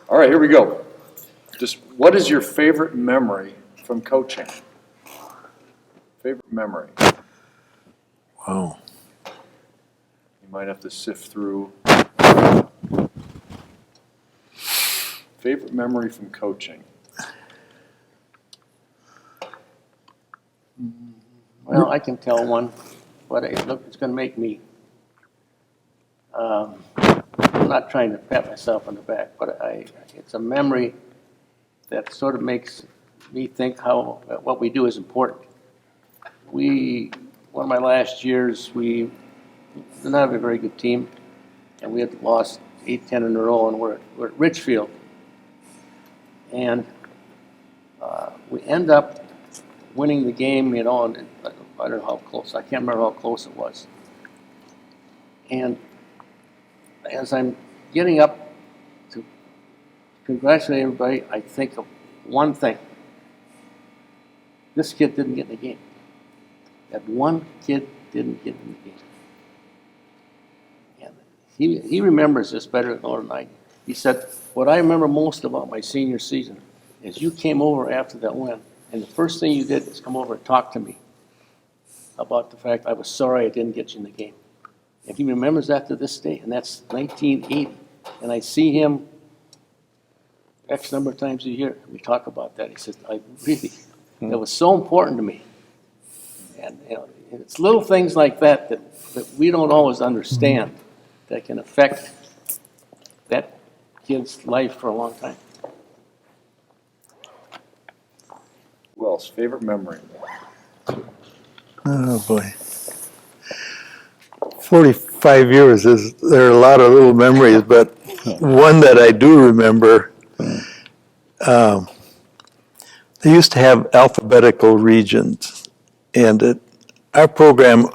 All right, here we go. Just what is your favorite memory from coaching? Favorite memory? Wow. You might have to sift through. Favorite memory from coaching? Well, I can tell one, but it's going to make me. I'm not trying to pat myself on the back, but it's a memory that sort of makes me think how what we do is important. One of my last years, we didn't have a very good team, and we had lost 8-10 in a row, and we're at Richfield. And we end up winning the game, and I don't know how close, I can't remember how close it was. And as I'm getting up to congratulate everybody, I think of one thing. This kid didn't get in the game. That one kid didn't get in the game. And he remembers this better than I. He said, what I remember most about my senior season is you came over after that win, and the first thing you did is come over and talk to me about the fact I was sorry I didn't get you in the game. And he remembers that to this day, and that's 1980. And I see him X number of times a year. We talk about that. He says, that was so important to me. And it's little things like that we don't always understand that can affect that kid's life for a long time. Who else? Favorite memory? Oh, boy. 45 years, there are a lot of little memories, but one that I do remember, they used to have alphabetical regions, and our program,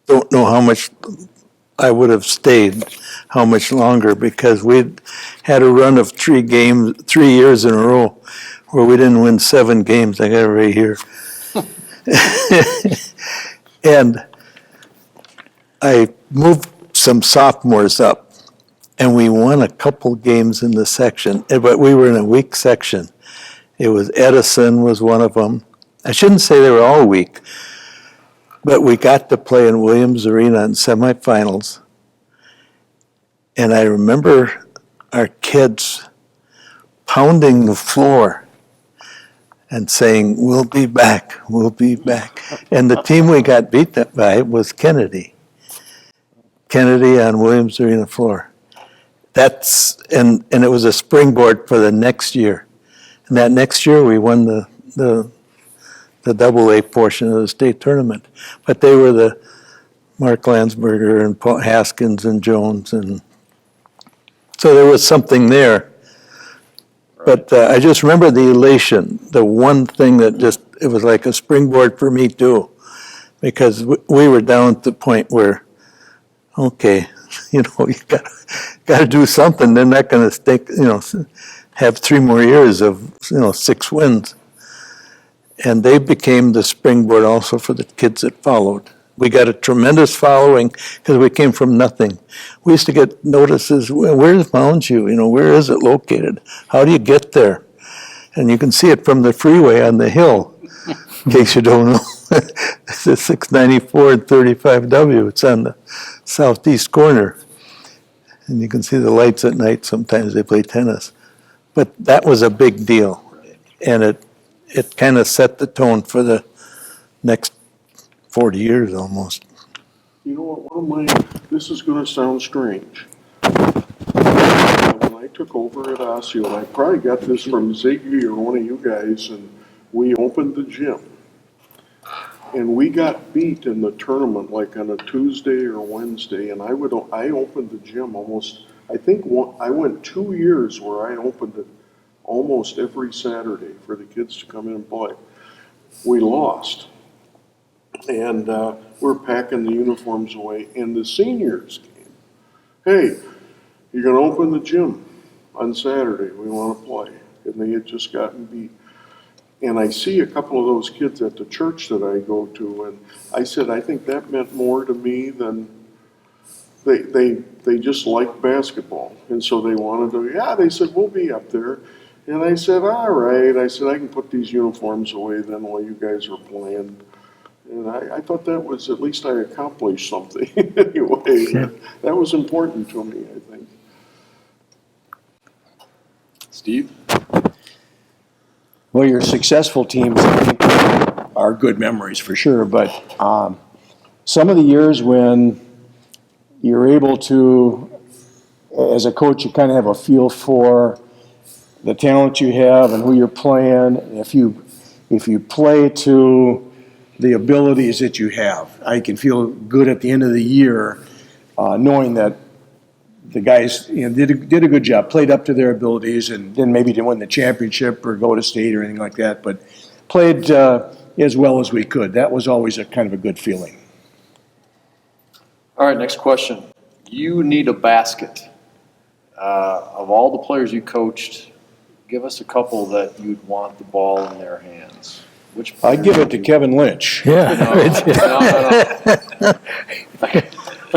don't know how much I would have stayed, how much longer, because we'd had a run of 3 years in a row where we didn't win 7 games. I got it right here. And I moved some sophomores up, and we won a couple games in the section, but we were in a weak section. It was Edison was one of them. I shouldn't say they were all weak, but we got to play in Williams Arena in semifinals. And I remember our kids pounding the floor and saying, we'll be back, we'll be back. And the team we got beat by was Kennedy. Kennedy on Williams Arena floor. And it was a springboard for the next year. And that next year we won the AA portion of the state tournament. But they were the Mark Landsberger and Paul Haskins and Jones. And so there was something there. But I just remember the elation, the one thing that it was like a springboard for me too. Because we were down at the point where, okay, you got to do something. They're not going to have 3 more years of 6 wins. And they became the springboard also for the kids that followed. We got a tremendous following because we came from nothing. We used to get notices, where's Mounds View? Where is it located? How do you get there? And you can see it from the freeway on the hill, in case you don't know. It's a 694 and 35W. It's on the southeast corner. And you can see the lights at night. Sometimes they play tennis. But that was a big deal. And it kind of set the tone for the next 40 years almost. You know what, this is going to sound strange. When I took over at Osseo, I probably got this from Ziggy or one of you guys, and we opened the gym. And we got beat in the tournament like on a Tuesday or Wednesday, and I opened the gym I went 2 years where I opened it almost every Saturday for the kids to come in and play. We lost. And we're packing the uniforms away, and the seniors came. Hey, you're going to open the gym on Saturday. We want to play. And they had just gotten beat. And I see a couple of those kids at the church that I go to, and I said, I think that meant more to me than they just liked basketball. And so they wanted to, they said, we'll be up there. And I said, all right. I said, I can put these uniforms away then while you guys are playing. And I thought that was, at least I accomplished something anyway. That was important to me, I think. Steve? Well, your successful teams, I think, are good memories for sure. But some of the years when you're able to, as a coach, you kind of have a feel for the talent you have and who you're playing. If you play to the abilities that you have, I can feel good at the end of the year knowing that the guys did a good job, played up to their abilities, and then maybe didn't win the championship or go to state or anything like that, but played as well as we could. That was always a kind of a good feeling. All right, next question. You need a basket. Of all the players you coached, give us a couple that you'd want the ball in their hands. Which I'd give it to Kevin Lynch. Yeah.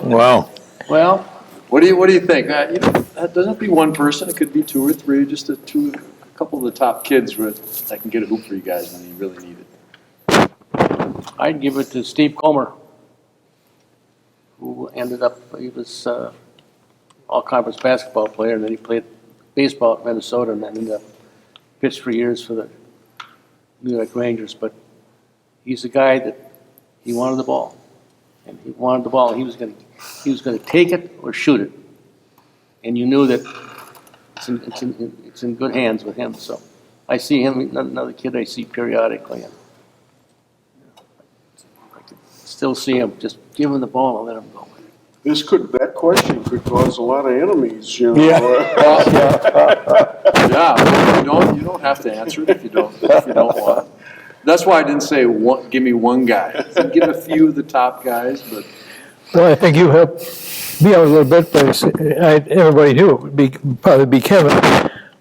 Wow. Well, What do you think? That doesn't be one person. It could be two or three. Just a couple of the top kids that can get a hoop for you guys when you really need it. I'd give it to Steve Comer, who ended up, he was all-conference basketball player, and then he played baseball at Minnesota, and then ended up pitched for years for the New York Rangers. But he's a guy that he wanted the ball, and he wanted the ball. He was going to take it or shoot it, and you knew that it's in good hands with him. So I see him, another kid I see periodically, and I could still see him. Just give him the ball and let him go. That question could cause a lot of enemies, you know. Yeah, you don't have to answer it if you don't want. That's why I didn't say give me one guy. I'd give a few of the top guys, but. Well, I think you helped me out a little bit, but everybody knew it would probably be Kevin.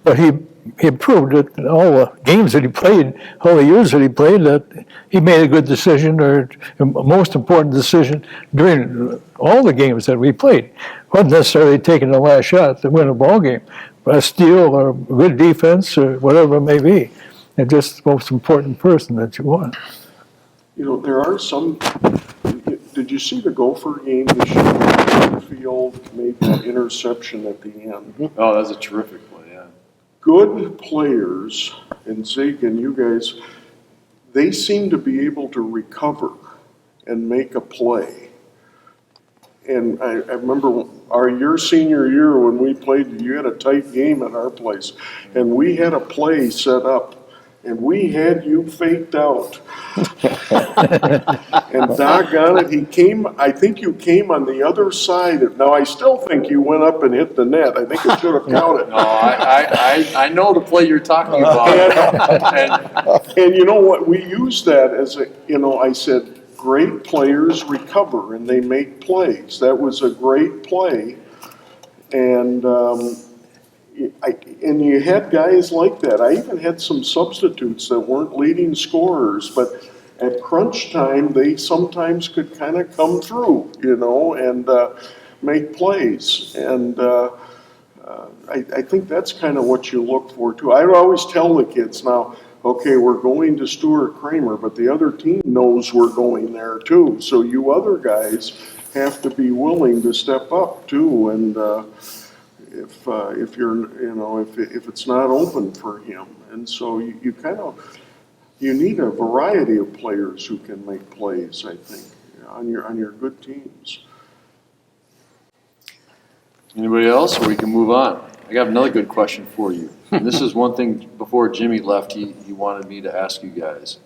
But he proved that in all the games that he played, all the years that he played, that he made a good decision, or a most important decision during all the games that we played. It wasn't necessarily taking the last shot to win a ball game, but a steal or good defense or whatever it may be. And just the most important person that you want. You know, there are some. Did you see the Gopher game this year? Field made that interception at the end. Oh, that's a terrific play, yeah. Good players, and Zig and you guys, they seem to be able to recover and make a play. And I remember your senior year when we played, you had a tight game at our place, and we had a play set up, and we had you faked out. And doggone it, I think you came on the other side. Now, I still think you went up and hit the net. I think it should have counted. No, I know the play you're talking about. And you know what, we used that as I said, great players recover and they make plays. That was a great play. And and you had guys like that. I even had some substitutes that weren't leading scorers, but at crunch time, they sometimes could kind of come through, and make plays. And I think that's kind of what you look for, too. I always tell the kids now, okay, we're going to Stuart Kramer, but the other team knows we're going there, too. So you other guys have to be willing to step up, too, and if you're, if it's not open for him. And so you need a variety of players who can make plays, I think, on your good teams. Anybody else, or we can move on? I got another good question for you. And this is one thing, before Jimmy left, he wanted me to ask you guys.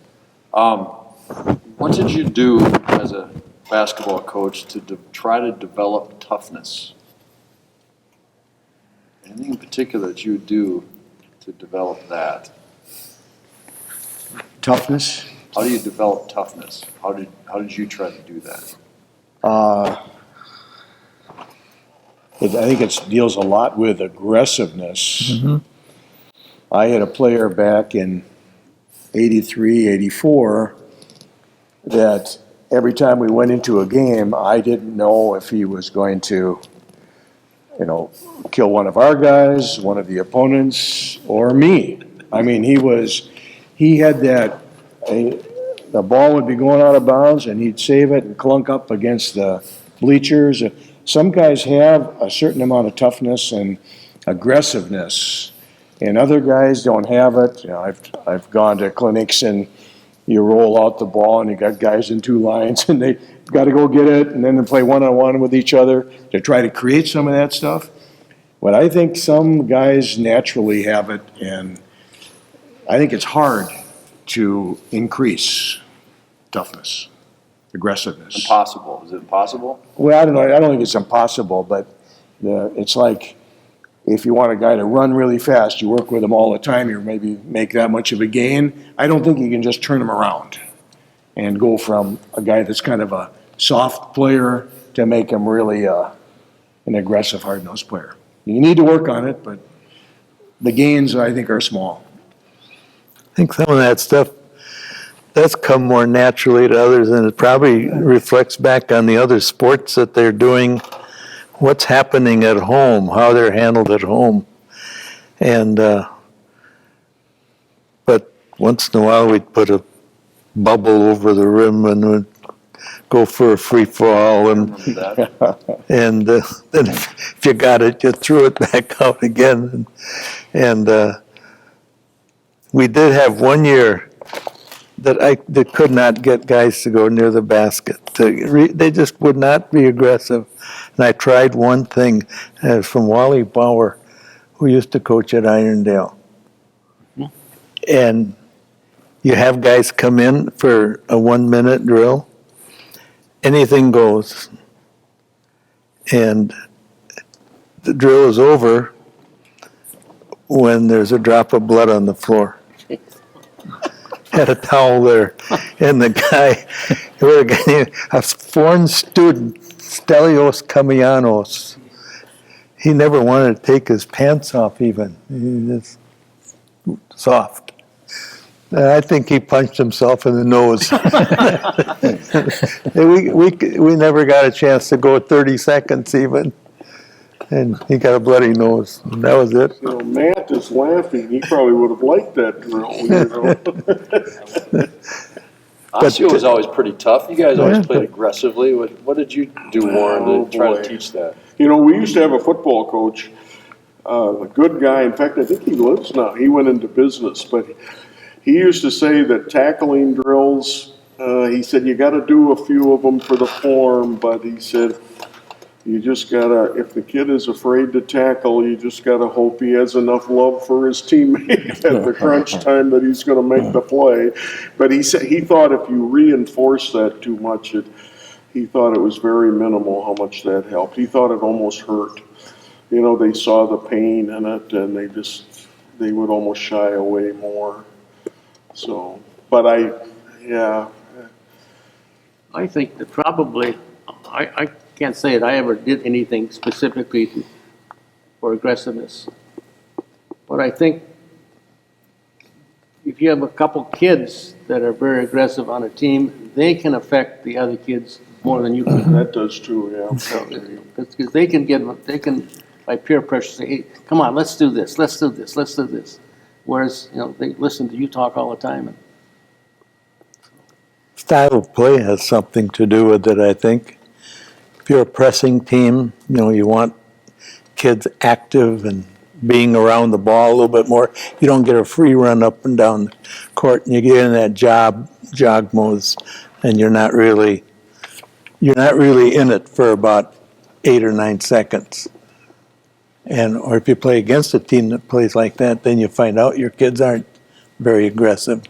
What did you do as a basketball coach to try to develop toughness? Anything in particular that you would do to develop that? Toughness? How do you develop toughness? How did you try to do that? I think it deals a lot with aggressiveness. Mm-hmm. I had a player back in 83, 84 that every time we went into a game, I didn't know if he was going to, kill one of our guys, one of the opponents, or me. I mean, he had that, the ball would be going out of bounds and he'd save it and clunk up against the bleachers. Some guys have a certain amount of toughness and aggressiveness, and other guys don't have it. I've gone to clinics and you roll out the ball and you got guys in two lines and they got to go get it and then they play one-on-one with each other to try to create some of that stuff. But I think some guys naturally have it, and I think it's hard to increase toughness, aggressiveness. Impossible. Is it impossible? Well, I don't know. I don't think it's impossible, but it's like if you want a guy to run really fast, you work with him all the time, you maybe make that much of a gain. I don't think you can just turn him around and go from a guy that's kind of a soft player to make him really an aggressive, hard-nosed player. You need to work on it, but the gains, I think, are small. I think some of that stuff does come more naturally to others, and it probably reflects back on the other sports that they're doing, what's happening at home, how they're handled at home. And, but once in a while we'd put a bubble over the rim and we'd go for a free fall, and and then if you got it, you threw it back out again. And we did have one year that could not get guys to go near the basket. They just would not be aggressive. And I tried one thing, and it was from Wally Bauer, who used to coach at Irondale. And you have guys come in for a 1-minute drill. Anything goes. And the drill is over when there's a drop of blood on the floor. Had a towel there. And the guy, a foreign student, Stelios Kamianos, he never wanted to take his pants off even. He just soft. And I think he punched himself in the nose. we never got a chance to go 30 seconds even. And he got a bloody nose. And that was it. Matt is laughing. He probably would have liked that drill. Osseo was always pretty tough. You guys always played aggressively. What did you do, Warren, to try to teach that? We used to have a football coach, a good guy. In fact, I think he lives now. He went into business, but he used to say that tackling drills, he said, you got to do a few of them for the form, but he said, you just gotta, if the kid is afraid to tackle, you just gotta hope he has enough love for his teammate at the crunch time that he's gonna make the play. But he said, he thought if you reinforce that too much, he thought it was very minimal how much that helped. He thought it almost hurt. They saw the pain in it and they would almost shy away more. So, but I think that probably, I can't say that I ever did anything specifically for aggressiveness. But I think if you have a couple kids that are very aggressive on a team, they can affect the other kids more than you can. that does too, Because they can, by peer pressure, say, hey, come on, let's do this, let's do this, let's do this. Whereas, they listen to you talk all the time. Style of play has something to do with it, I think. If you're a pressing team, you want kids active and being around the ball a little bit more. You don't get a free run up and down the court, and you get in that jog modes, and you're not really in it for about 8 or 9 seconds. Or if you play against a team that plays like that, then you find out your kids aren't very aggressive.